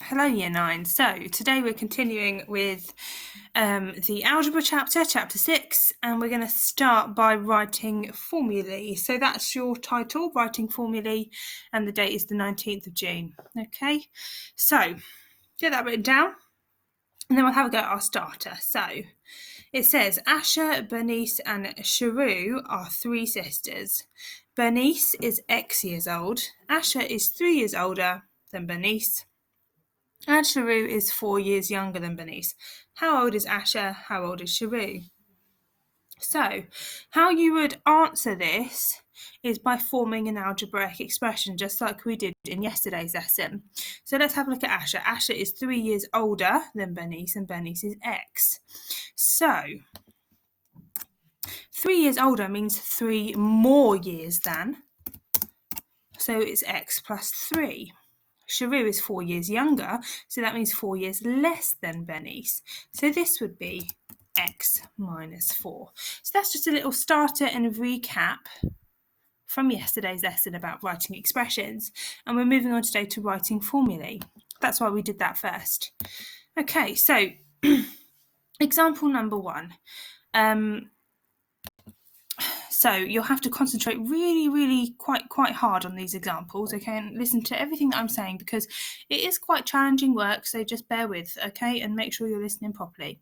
Hello Year 9. So today we're continuing with the algebra chapter 6, and we're going to start by writing formulae. So that's your title, writing formulae, and the date is the 19th of June. Okay, so get that written down and then we'll have a go at our starter. So it says Asha, Bernice and Sharu are three sisters. Bernice is X years old. Asha is 3 years older than Bernice. And Sharu is 4 years younger than Bernice. How old is Asha? How old is Sharu? So, how you would answer this is by forming an algebraic expression, just like we did in yesterday's lesson. So let's have a look at Asha. Asha is 3 years older than Bernice, and Bernice is X. So, 3 years older means 3 more years than. So it's X plus 3. Sharu is 4 years younger, so that means 4 years less than Bernice. So this would be X minus 4. So that's just a little starter and recap from yesterday's lesson about writing expressions. And we're moving on today to writing formulae. That's why we did that first. Okay, so example number 1. So you'll have to concentrate really quite hard on these examples, okay, and listen to everything that I'm saying because it is quite challenging work, so just bear with, okay, and make sure you're listening properly.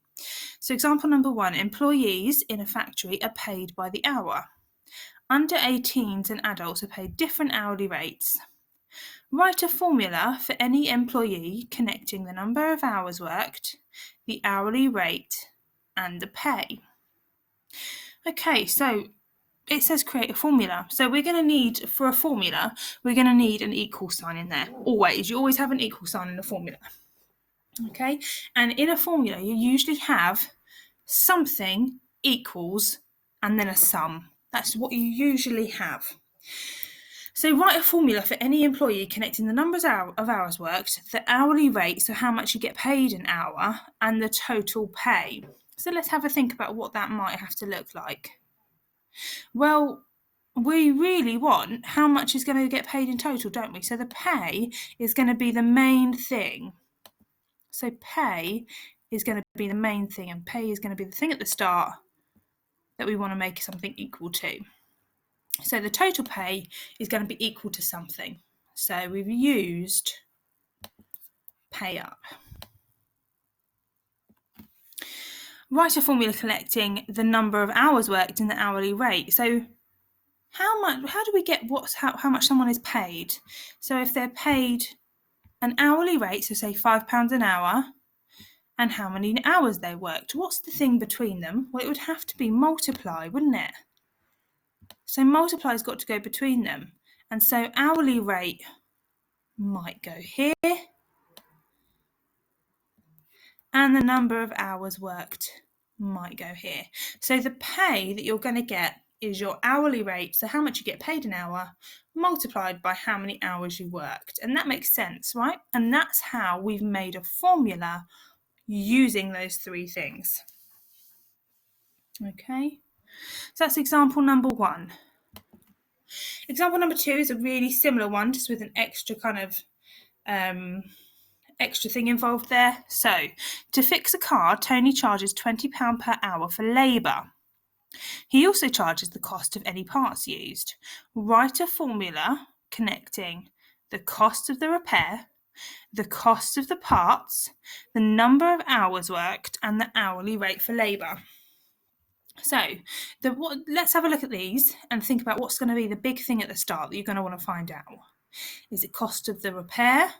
So example number 1, employees in a factory are paid by the hour. Under 18s and adults are paid different hourly rates. Write a formula for any employee connecting the number of hours worked, the hourly rate, and the pay. Okay, so it says create a formula. So we're going to need, for a formula, we're going to need an equal sign in there. Always. You always have an equal sign in a formula. Okay? And in a formula, you usually have something equals and then a sum. That's what you usually have. So write a formula for any employee connecting the numbers of hours worked, the hourly rate, so how much you get paid an hour, and the total pay. So let's have a think about what that might have to look like. Well, we really want how much is going to get paid in total, don't we? So the pay is going to be the main thing. So pay is going to be the main thing, and pay is going to be the thing at the start that we want to make something equal to. So the total pay is going to be equal to something. So we've used pay up. Write a formula collecting the number of hours worked and the hourly rate. So how do we get how much someone is paid? So if they're paid an hourly rate, so say £5 an hour, and how many hours they worked, what's the thing between them? Well, it would have to be multiply, wouldn't it? So multiply's got to go between them. And so hourly rate might go here, and the number of hours worked might go here. So the pay that you're going to get is your hourly rate, so how much you get paid an hour, multiplied by how many hours you worked. And that makes sense, right? And that's how we've made a formula using those three things. Okay, so that's example number 1. Example number 2 is a really similar one, just with an extra kind of extra thing involved there. So, to fix a car, Tony charges £20 per hour for labour. He also charges the cost of any parts used. Write a formula connecting the cost of the repair, the cost of the parts, the number of hours worked, and the hourly rate for labour. So, let's have a look at these and think about what's going to be the big thing at the start that you're going to want to find out. Is it cost of the repair,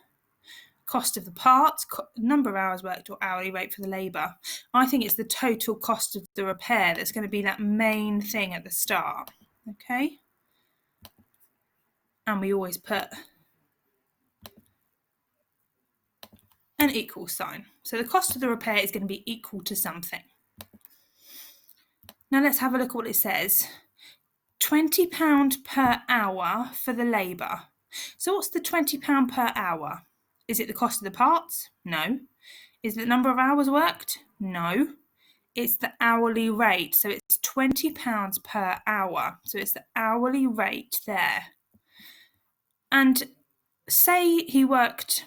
cost of the parts, number of hours worked, or hourly rate for the labour? I think it's the total cost of the repair that's going to be that main thing at the start. Okay? And we always put an equal sign. So the cost of the repair is going to be equal to something. Now let's have a look at what it says. £20 per hour for the labour. So what's the £20 per hour? Is it the cost of the parts? No. Is it the number of hours worked? No. It's the hourly rate. So it's £20 per hour. So it's the hourly rate there. And say he worked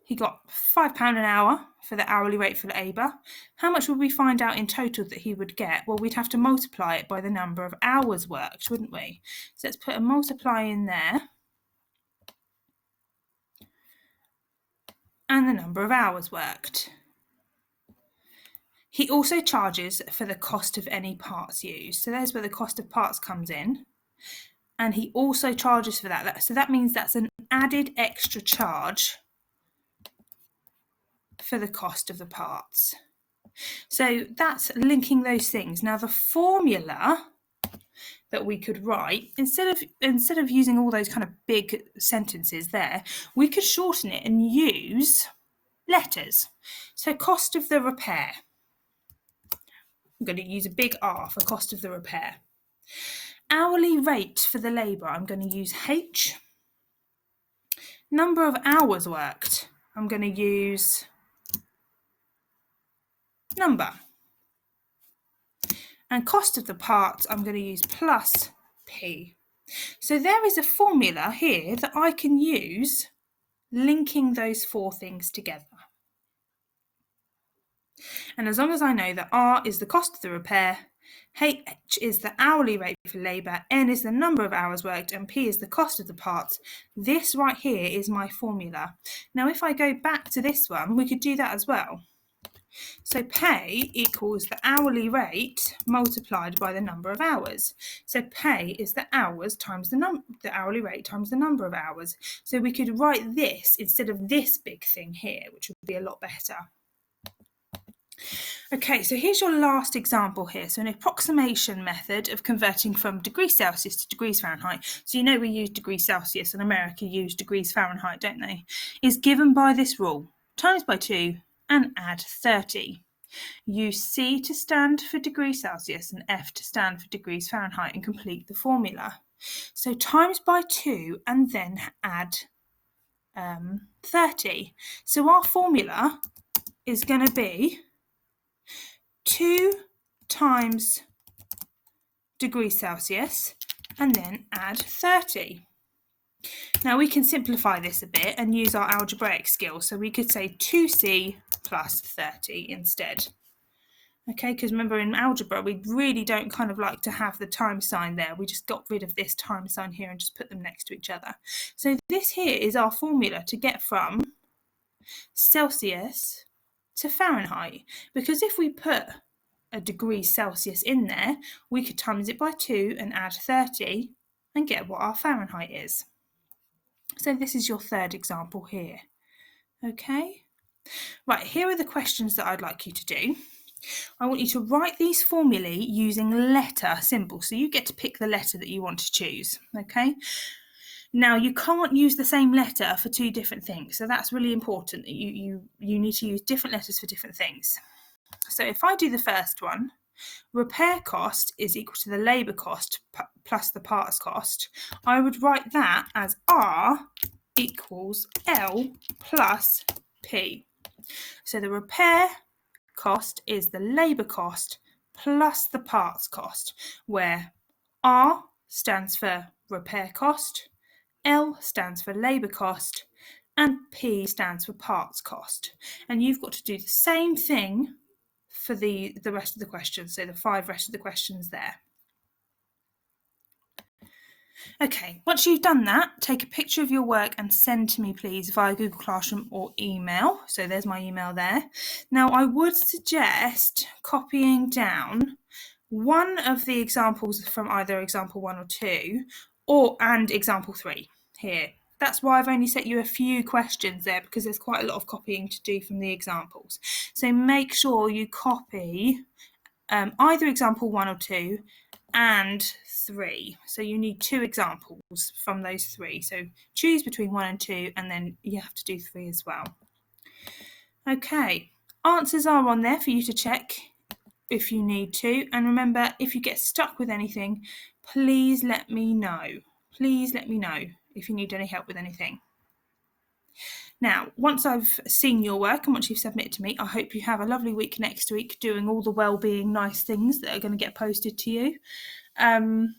he got £5 an hour for the hourly rate for labour. How much would we find out in total that he would get? Well, we'd have to multiply it by the number of hours worked, wouldn't we? So let's put a multiply in there. And the number of hours worked. He also charges for the cost of any parts used. So there's where the cost of parts comes in. And he also charges for that. So that means that's an added extra charge for the cost of the parts. So that's linking those things. Now the formula that we could write, instead of using all those kind of big sentences there, we could shorten it and use letters. So cost of the repair. I'm going to use a big R for cost of the repair. Hourly rate for the labour, I'm going to use H. Number of hours worked, I'm going to use number. And cost of the parts, I'm going to use plus P. So there is a formula here that I can use linking those four things together. And as long as I know that R is the cost of the repair, H is the hourly rate for labour, N is the number of hours worked, and P is the cost of the parts, this right here is my formula. Now if I go back to this one, we could do that as well. So pay equals the hourly rate multiplied by the number of hours. So pay is the hours times the hourly rate times the number of hours. So we could write this instead of this big thing here, which would be a lot better. Okay, so here's your last example here. So an approximation method of converting from degrees Celsius to degrees Fahrenheit. So you know we use degrees Celsius and America use degrees Fahrenheit, don't they? Is given by this rule. Times by 2 and add 30. Use C to stand for degrees Celsius and F to stand for degrees Fahrenheit and complete the formula. So times by 2 and then add 30. So our formula is going to be 2 times degrees Celsius and then add 30. Now we can simplify this a bit and use our algebraic skills. So we could say 2c plus 30 instead. Okay, because remember in algebra we really don't kind of like to have the times sign there. We just got rid of this times sign here and just put them next to each other. So this here is our formula to get from Celsius to Fahrenheit, because if we put a degrees Celsius in there, we could times it by 2 and add 30 and get what our Fahrenheit is. So this is your third example here. Okay, right, here are the questions that I'd like you to do. I want you to write these formulae using letter symbols, so you get to pick the letter that you want to choose. Okay, now you can't use the same letter for two different things, so that's really important that you need to use different letters for different things. So if I do the first one, repair cost is equal to the labour cost plus the parts cost, I would write that as R equals L plus P. So the repair cost is the labour cost plus the parts cost, where R stands for repair cost, L stands for labour cost, and P stands for parts cost. And you've got to do the same thing for the rest of the questions, so the 5 rest of the questions there. Okay, once you've done that, take a picture of your work and send to me, please, via Google Classroom or email. So there's my email there. Now, I would suggest copying down one of the examples from either example 1 or 2 and example 3 here. That's why I've only set you a few questions there, because there's quite a lot of copying to do from the examples. So make sure you copy either example 1 or 2 and 3. So you need 2 examples from those 3. So choose between 1 and 2, and then you have to do 3 as well. Okay, answers are on there for you to check if you need to. And remember, if you get stuck with anything, please let me know. Please let me know if you need any help with anything. Now, once I've seen your work and once you've submitted to me, I hope you have a lovely week next week doing all the well-being nice things that are going to get posted to you. And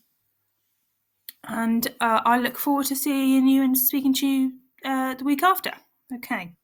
I look forward to seeing you and speaking to you the week after. Okay.